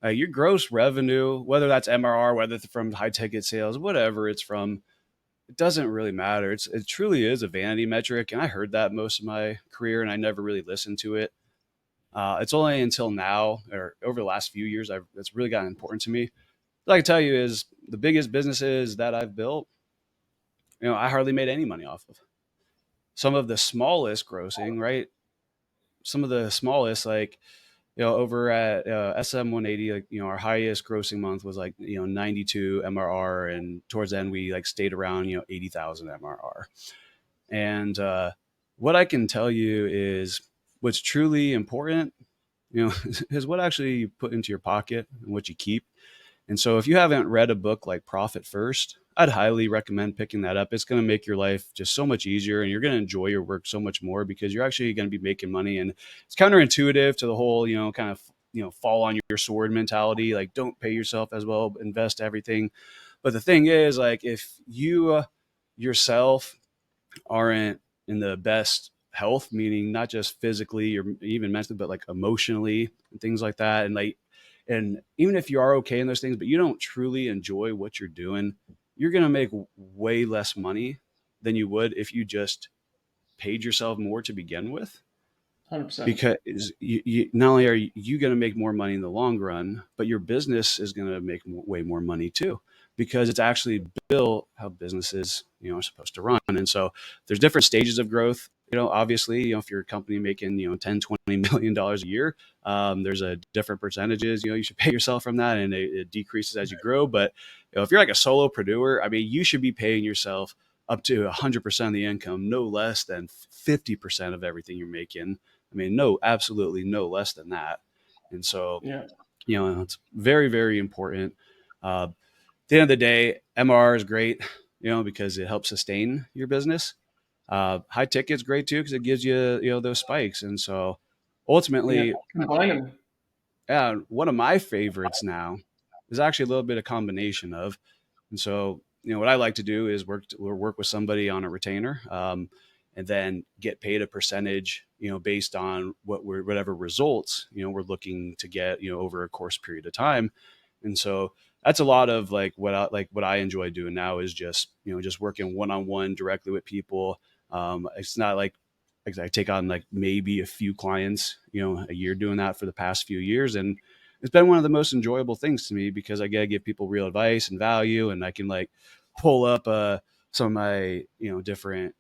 your gross revenue, whether that's MRR, whether it's from high ticket sales, whatever it's from, it doesn't really matter. It truly is a vanity metric. And I heard that most of my career and I never really listened to it. It's only until now or over the last few years, it's really gotten important to me. What I can tell you is the biggest businesses that I've built, I hardly made any money off of. Some of the smallest grossing, right? Some of the smallest, like, over at SM 180, like, our highest grossing month was like, 92 MRR. And towards the end, we like stayed around, 80,000 MRR. And what I can tell you is what's truly important, is what actually you put into your pocket and what you keep. And so if you haven't read a book like Profit First, I'd highly recommend picking that up. It's going to make your life just so much easier and you're going to enjoy your work so much more because you're actually going to be making money. And it's counterintuitive to the whole, kind of, fall on your sword mentality. Like, don't pay yourself as well, invest everything. But the thing is, like, if you yourself aren't in the best health, meaning not just physically or even mentally, but like emotionally and things like that. And even if you are okay in those things, but you don't truly enjoy what you're doing, you're going to make way less money than you would if you just paid yourself more to begin with. 100%. Because not only are you going to make more money in the long run, but your business is going to make way more money too, because it's actually built how businesses, are supposed to run. And so there's different stages of growth. Obviously, if you're a company making, 10, $20 million a year, there's a different percentages, you should pay yourself from that, and it decreases as you grow. But if you're like a solopreneur, I mean, you should be paying yourself up to 100% of the income, no less than 50% of everything you're making. I mean, no, absolutely no less than that. And so, Yeah. it's very, very important. At the end of the day, MRR is great, because it helps sustain your business. High ticket's great too, because it gives you, those spikes. And so Yeah. ultimately, Combine them. one of my favorites now is actually a little bit of combination of. And so, what I like to do is work with somebody on a retainer, and then get paid a percentage, based on whatever results, we're looking to get, over a course period of time. And so that's a lot of like what I enjoy doing now is just, just working one-on-one directly with people. It's not like I take on like maybe a few clients, a year doing that for the past few years. And it's been one of the most enjoyable things to me because I get to give people real advice and value, and I can like pull up some of my, different,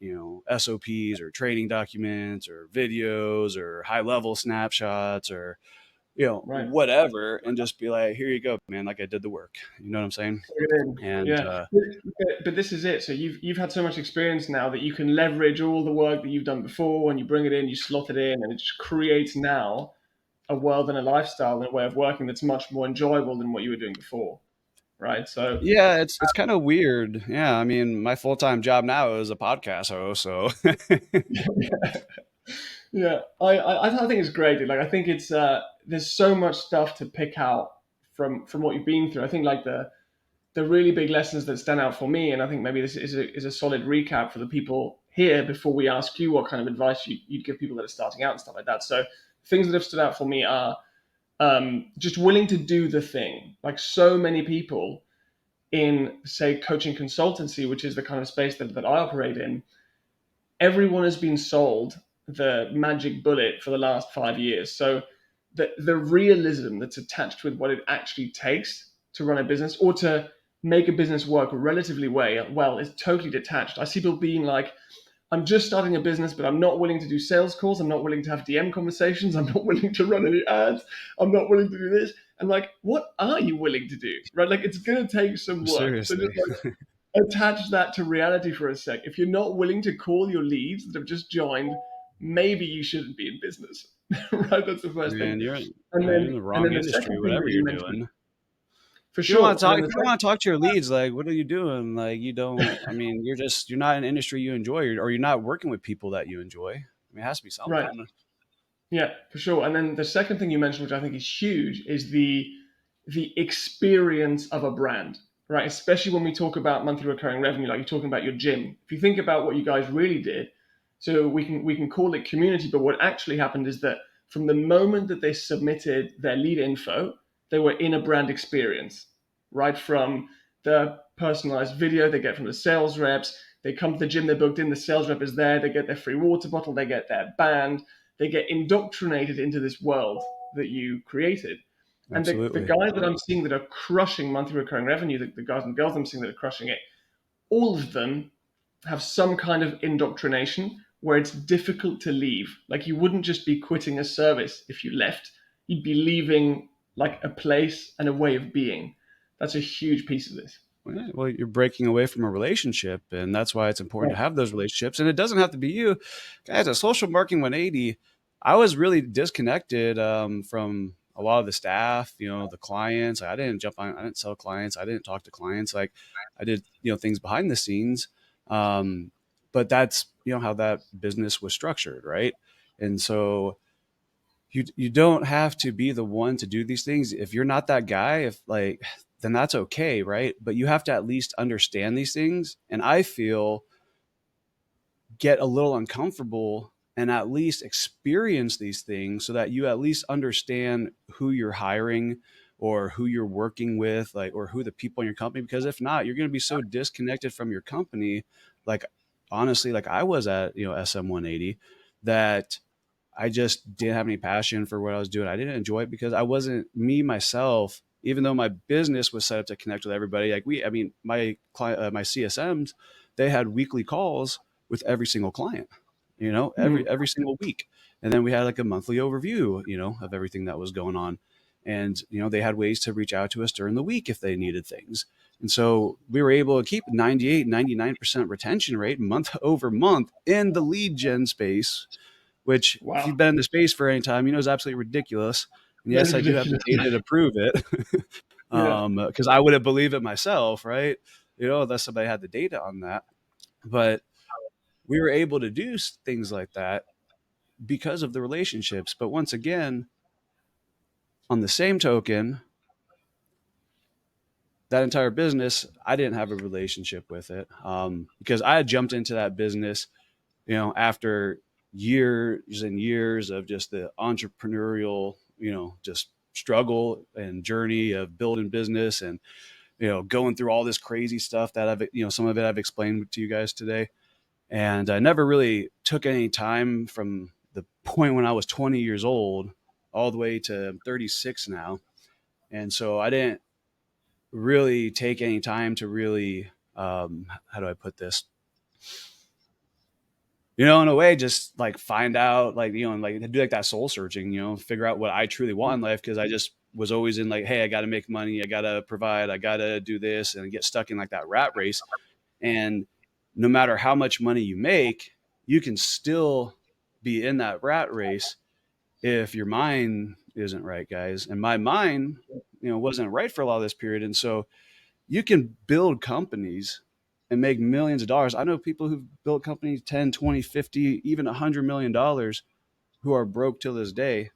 SOPs or training documents or videos or high level snapshots or, Right. whatever, and just be like, here you go, man. Like I did the work. You know what I'm saying? Bring it in. And Yeah. But this is it. So you've had so much experience now that you can leverage all the work that you've done before, and you bring it in, you slot it in, and it just creates now a world and a lifestyle and a way of working that's much more enjoyable than what you were doing before. Right. So yeah, it's kind of weird. Yeah, I mean, my full time job now is a podcast host. So yeah, I think it's great. Dude. Like I think it's there's so much stuff to pick out from what you've been through. I think like the really big lessons that stand out for me, and I think maybe this is a solid recap for the people here before we ask you what kind of advice you'd give people that are starting out and stuff like that. So things that have stood out for me are just willing to do the thing. Like so many people in say coaching consultancy, which is the kind of space that I operate in, everyone has been sold the magic bullet for the last 5 years. So the realism that's attached with what it actually takes to run a business or to make a business work relatively well is totally detached. I see people being like, I'm just starting a business, but I'm not willing to do sales calls. I'm not willing to have DM conversations. I'm not willing to run any ads. I'm not willing to do this. And like, what are you willing to do? Right? Like, it's going to take some work. So seriously, just like attach that to reality for a sec. If you're not willing to call your leads that have just joined, maybe you shouldn't be in business. Right? That's the first thing. man, And you're in then the and wrong then the industry, second thing whatever that you you're mentioned, doing. for If you don't want sure. to And talk, then if the you don't second, want to talk to your leads, like, what are you doing? Like, you don't. I mean, you're not in an industry you enjoy, or you're not working with people that you enjoy. I mean, it has to be right. something. Yeah, for sure. And then the second thing you mentioned, which I think is huge, is the experience of a brand, right? Especially when we talk about monthly recurring revenue, like you're talking about your gym. If you think about what you guys really did, so we can call it community, but what actually happened is that from the moment that they submitted their lead info, they were in a brand experience, right? From the personalized video they get from the sales reps, they come to the gym, they're booked in, the sales rep is there, they get their free water bottle, they get their band, they get indoctrinated into this world that you created. And the Absolutely. guys that I'm seeing that are crushing monthly recurring revenue, the guys and girls I'm seeing that are crushing it, all of them have some kind of indoctrination where it's difficult to leave. Like you wouldn't just be quitting a service if you left, you'd be leaving like a place and a way of being. That's a huge piece of this. Well, yeah, well, you're breaking away from a relationship, and that's why it's important Right. to have those relationships. And it doesn't have to be you, guys. At Social Marketing 180, I was really disconnected from a lot of the staff, the clients. I didn't jump on, I didn't sell clients, I didn't talk to clients. Like I did, things behind the scenes. Um, but that's how that business was structured, right? And so you don't have to be the one to do these things. If you're not that guy, if like, then that's okay, right? But you have to at least understand these things. And I feel get a little uncomfortable and at least experience these things so that you at least understand who you're hiring or who you're working with, like, or who the people in your company, because if not, you're going to be so disconnected from your company. Like, honestly, like I was at, SM 180, that I just didn't have any passion for what I was doing. I didn't enjoy it because I wasn't me myself. Even though my business was set up to connect with everybody, like I mean, my client, my CSMs, they had weekly calls with every single client, Mm. every single week, and then we had like a monthly overview, of everything that was going on, and they had ways to reach out to us during the week if they needed things, and so we were able to keep 98, 99% retention rate month over month in the lead gen space, which if Wow. you've been in the space for any time, is absolutely ridiculous. And Very yes, I do have the ridiculous. data to prove it, Yeah. because I wouldn't believe it myself, right? Unless somebody had the data on that. But we were able to do things like that because of the relationships. But once again, on the same token, that entire business, I didn't have a relationship with it, because I had jumped into that business, after years and years of just the entrepreneurial, just struggle and journey of building business and, going through all this crazy stuff that some of it I've explained to you guys today. And I never really took any time from the point when I was 20 years old all the way to 36 now. And so I didn't really take any time to really, how do I put this? In a way, just like find out, like, and like do like that soul searching, figure out what I truly want in life. Cause I just was always in like, hey, I got to make money. I got to provide. I got to do this and get stuck in like that rat race. And no matter how much money you make, you can still be in that rat race if your mind isn't right, guys. And my mind, wasn't right for a lot of this period. And so you can build companies and make millions of dollars. I know people who've built companies 10, 20, 50, even $100 million who are broke till this day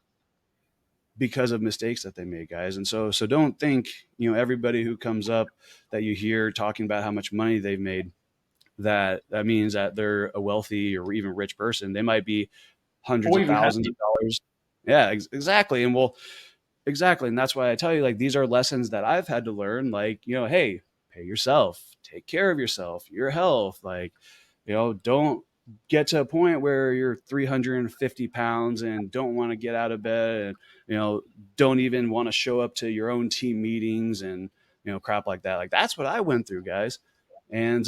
because of mistakes that they made, guys. And so don't think, everybody who comes up that you hear talking about how much money they've made, that means that they're a wealthy or even rich person. They might be hundreds Or of even thousands happy. of dollars. Yeah, exactly. And exactly. And that's why I tell you, like, these are lessons that I've had to learn. Like, hey, pay yourself, take care of yourself, your health. Like, don't get to a point where you're 350 pounds and don't want to get out of bed and, don't even want to show up to your own team meetings and, crap like that. Like, that's what I went through, guys. And,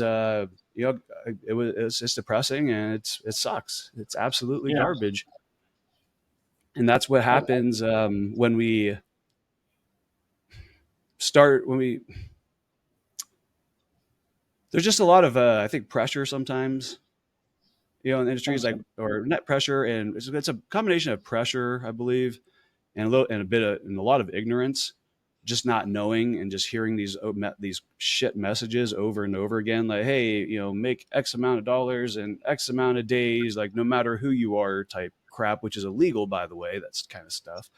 it's just depressing and it sucks. It's absolutely Yeah. garbage. And that's what I, happens when we start, when we, there's just a lot of, I think, pressure sometimes, in industries like, 100%. or net pressure. And it's a combination of pressure, I believe, and a lot of ignorance, just not knowing and just hearing these shit messages over and over again. Like, hey, make X amount of dollars in X amount of days, like no matter who you are type crap, which is illegal, by the way, that's kind of stuff.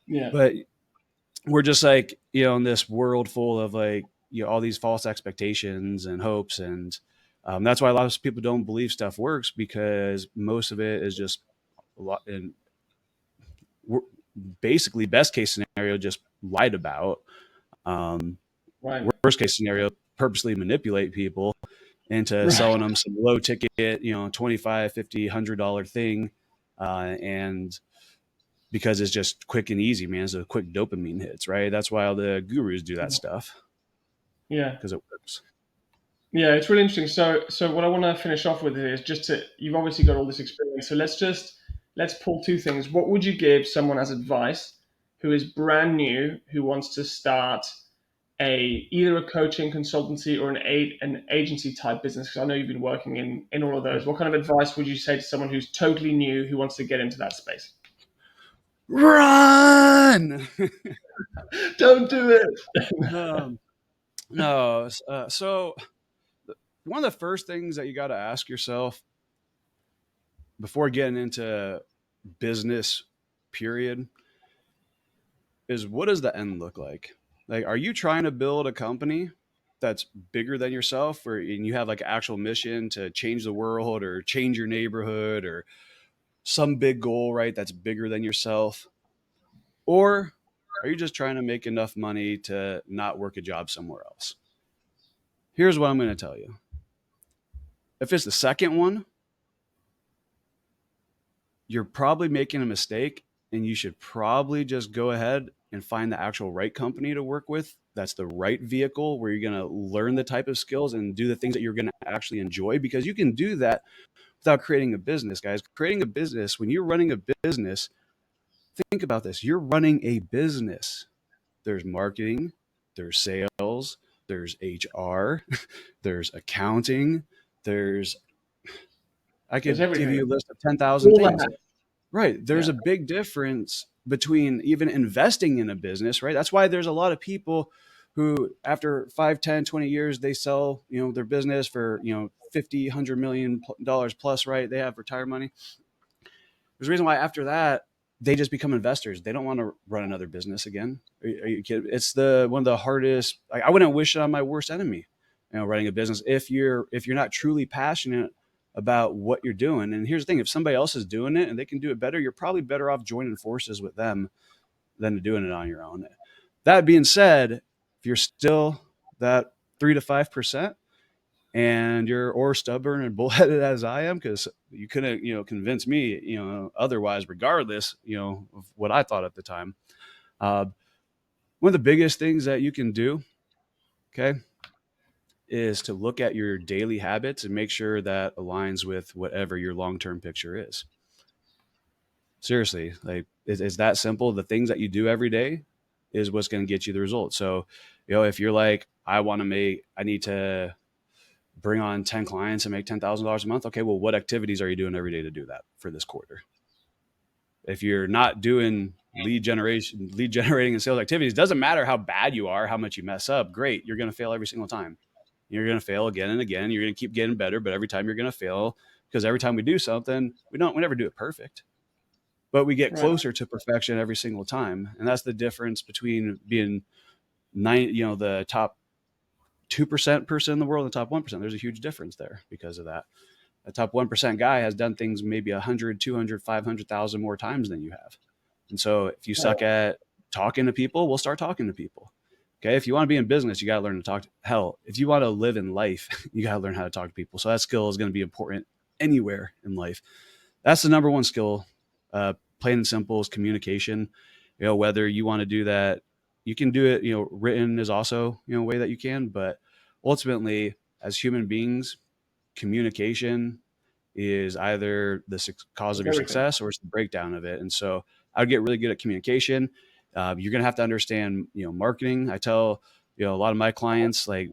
Yeah. But we're just like, in this world full of like, all these false expectations and hopes. And that's why a lot of people don't believe stuff works, because most of it is just a lot. And basically, best case scenario, just lied about. Um, Right. Worst case scenario, purposely manipulate people into Right. selling them some low ticket, 25, 50, $100 thing. And because it's just quick and easy, man. It's a quick dopamine hits, right? That's why all the gurus do that stuff, Yeah. because it works. Yeah, it's really interesting. So what I want to finish off with is just to, you've obviously got all this experience. So let's pull two things. What would you give someone as advice who is brand new, who wants to start either a coaching consultancy or an agency type business? Because I know you've been working in all of those. What kind of advice would you say to someone who's totally new who wants to get into that space? Run. Don't do it. um, no. So one of the first things that you got to ask yourself before getting into business, period, is what does the end look like? Like, are you trying to build a company that's bigger than yourself, or and you have like an actual mission to change the world or change your neighborhood or some big goal, right? That's bigger than yourself. Or are you just trying to make enough money to not work a job somewhere else? Here's what I'm going to tell you. If it's the second one, you're probably making a mistake, and you should probably just go ahead and find the actual right company to work with. That's the right vehicle where you're going to learn the type of skills and do the things that you're going to actually enjoy, because you can do that without creating a business, guys. Creating a business, when you're running a business, think about this. You're running a business. There's marketing, there's sales, there's HR, there's accounting, there's, I There's could give everything. you a list of 10,000 All the things. hats. Right. There's Yeah. a big difference between even investing in a business, right? That's why there's a lot of people who, after 5, 10, 20 years, they sell, their business for, 50, $100 million plus, right? They have retired money. There's a reason why after that, they just become investors. They don't want to run another business again. Are you kidding? It's one of the hardest. I wouldn't wish it on my worst enemy, running a business. If you're not truly passionate about what you're doing. And here's the thing: if somebody else is doing it and they can do it better, you're probably better off joining forces with them than doing it on your own. That being said, if you're still that 3 to 5%, and you're or stubborn and bullheaded as I am, because you couldn't, convince me, otherwise, regardless, of what I thought at the time. Uh, One of the biggest things that you can do, okay, is to look at your daily habits and make sure that aligns with whatever your long-term picture is. Seriously, like it's that simple. The things that you do every day is what's going to get you the result. So, if you're like, I need to bring on 10 clients and make $10,000 a month. Okay, well, what activities are you doing every day to do that for this quarter? If you're not doing lead generating and sales activities, doesn't matter how bad you are, how much you mess up. Great. You're going to fail every single time. You're going to fail again and again. You're going to keep getting better, but every time you're going to fail, because every time we do something, we never do it perfect, but we get Right. closer to perfection every single time. And that's the difference between being the top 2% person in the world and the top 1%. There's a huge difference there because of that. A top 1% guy has done things maybe 100, 200, 500,000 more times than you have. And so if you Right. suck at talking to people, we'll start talking to people. Okay. If you want to be in business, you got to learn to talk to hell. If you want to live in life, you got to learn how to talk to people. So that skill is going to be important anywhere in life. That's the number one skill. Plain and simple is communication. Whether you want to do that, you can do it, written is also, a way that you can, but ultimately as human beings, communication is either the cause It's of your everything. success or it's the breakdown of it. And so I would get really good at communication. You're going to have to understand, marketing. I tell, a lot of my clients, like,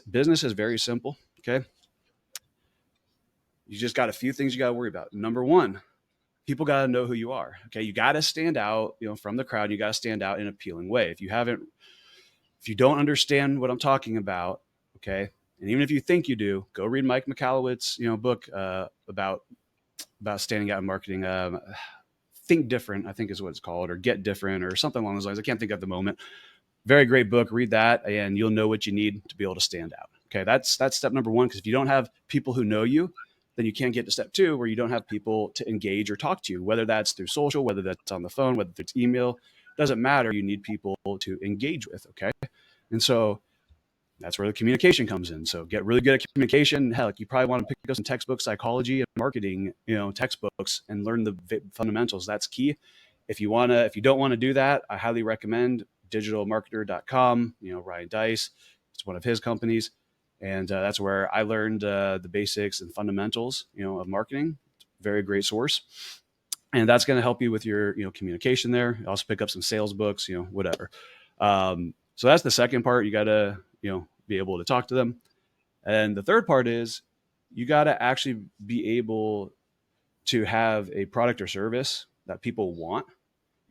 business is very simple. Okay. You just got a few things you got to worry about. Number one, people got to know who you are. Okay. You got to stand out, from the crowd. You got to stand out in an appealing way. If you don't understand what I'm talking about, okay, and even if you think you do, go read Mike McAllowitz's, book about standing out in marketing. Think Different, I think is what it's called, or Get Different, or something along those lines. I can't think at the moment. Very great book. Read that, and you'll know what you need to be able to stand out. Okay, that's step number one. Because if you don't have people who know you, then you can't get to step two, where you don't have people to engage or talk to you, whether that's through social, whether that's on the phone, whether it's email. Doesn't matter. You need people to engage with. Okay, and so that's where the communication comes in. So get really good at communication. Hell, you probably want to pick up some textbook psychology and marketing, textbooks, and learn the fundamentals. That's key. If you don't want to do that, I highly recommend digitalmarketer.com. Ryan Dice, it's one of his companies. And that's where I learned the basics and fundamentals, of marketing. Very great source. And that's going to help you with your, communication there. You also pick up some sales books, whatever. So that's the second part. You got to, be able to talk to them. And the third part is you got to actually be able to have a product or service that people want.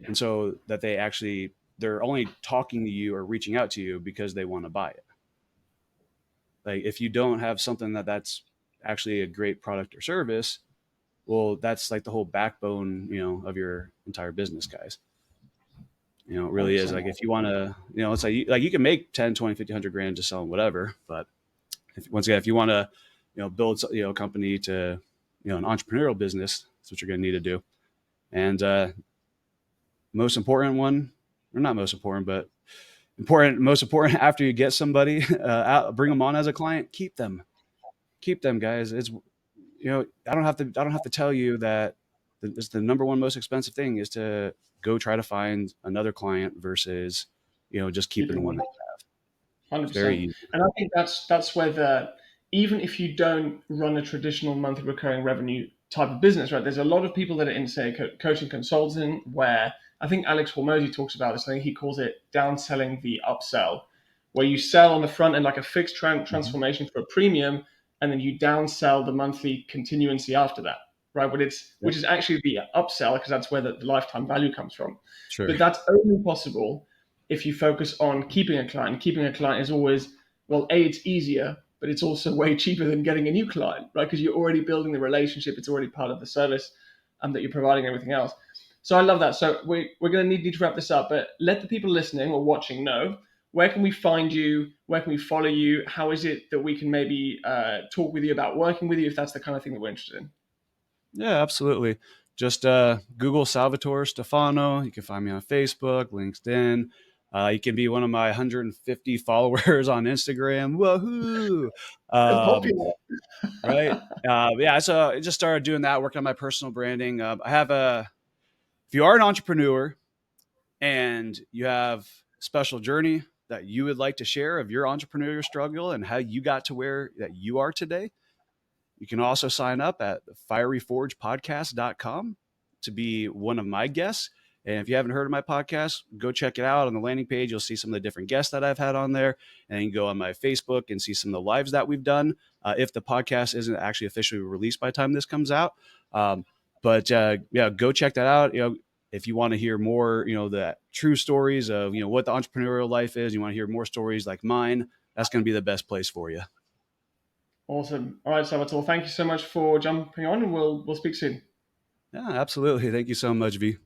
And so that they're only talking to you or reaching out to you because they want to buy it. Like, if you don't have something that's actually a great product or service, well, that's like the whole backbone, of your entire business, guys. It really is. 100%. Like, if you want to, it's like you can make 10, 20, 50, 100 grand just selling whatever. But once again, if you want to, build, a company to, an entrepreneurial business, that's what you're going to need to do. And most important one, or not most important, but most important after you get somebody out, bring them on as a client, keep them, guys. It's, I don't have to tell you that it's the number one most expensive thing is to go try to find another client versus, just keeping the Keeping one one. that you have. It's very 100%. easy. And I think that's where even if you don't run a traditional monthly recurring revenue type of business, right? There's a lot of people that are in, say, coaching consulting, where I think Alex Hormozy talks about this. I think he calls it downselling the upsell, where you sell on the front end like a fixed Mhm. transformation for a premium, and then you downsell the monthly continuancy after that, right? But Yep. which is actually the upsell, because that's where the lifetime value comes from. Sure. But that's only possible if you focus on keeping a client. Keeping a client is always, well, A, it's easier, but it's also way cheaper than getting a new client, right? Because you're already building the relationship, it's already part of the service that you're providing, everything else. So I love that. So we're going to need to wrap this up, but let the people listening or watching know, where can we find you? Where can we follow you? How is it that we can maybe talk with you about working with you, if that's the kind of thing that we're interested in? Yeah, absolutely. just Google Salvatore Steffano. You can find me on Facebook, LinkedIn. You can be one of my 150 followers on Instagram. Woohoo! It's Um, popular. right? Yeah, so I just started doing that, working on my personal branding. I have if you are an entrepreneur and you have a special journey that you would like to share of your entrepreneurial struggle and how you got to where that you are today, you can also sign up at fieryforgepodcast.com to be one of my guests. And if you haven't heard of my podcast, go check it out on the landing page. You'll see some of the different guests that I've had on there. And you can go on my Facebook and see some of the lives that we've done if the podcast isn't actually officially released by the time this comes out. But yeah, go check that out. If you want to hear more, the true stories of, what the entrepreneurial life is, you want to hear more stories like mine, that's going to be the best place for you. Awesome. All right, Salvatore, thank you so much for jumping on, and we'll speak soon. Yeah, absolutely. Thank you so much, V.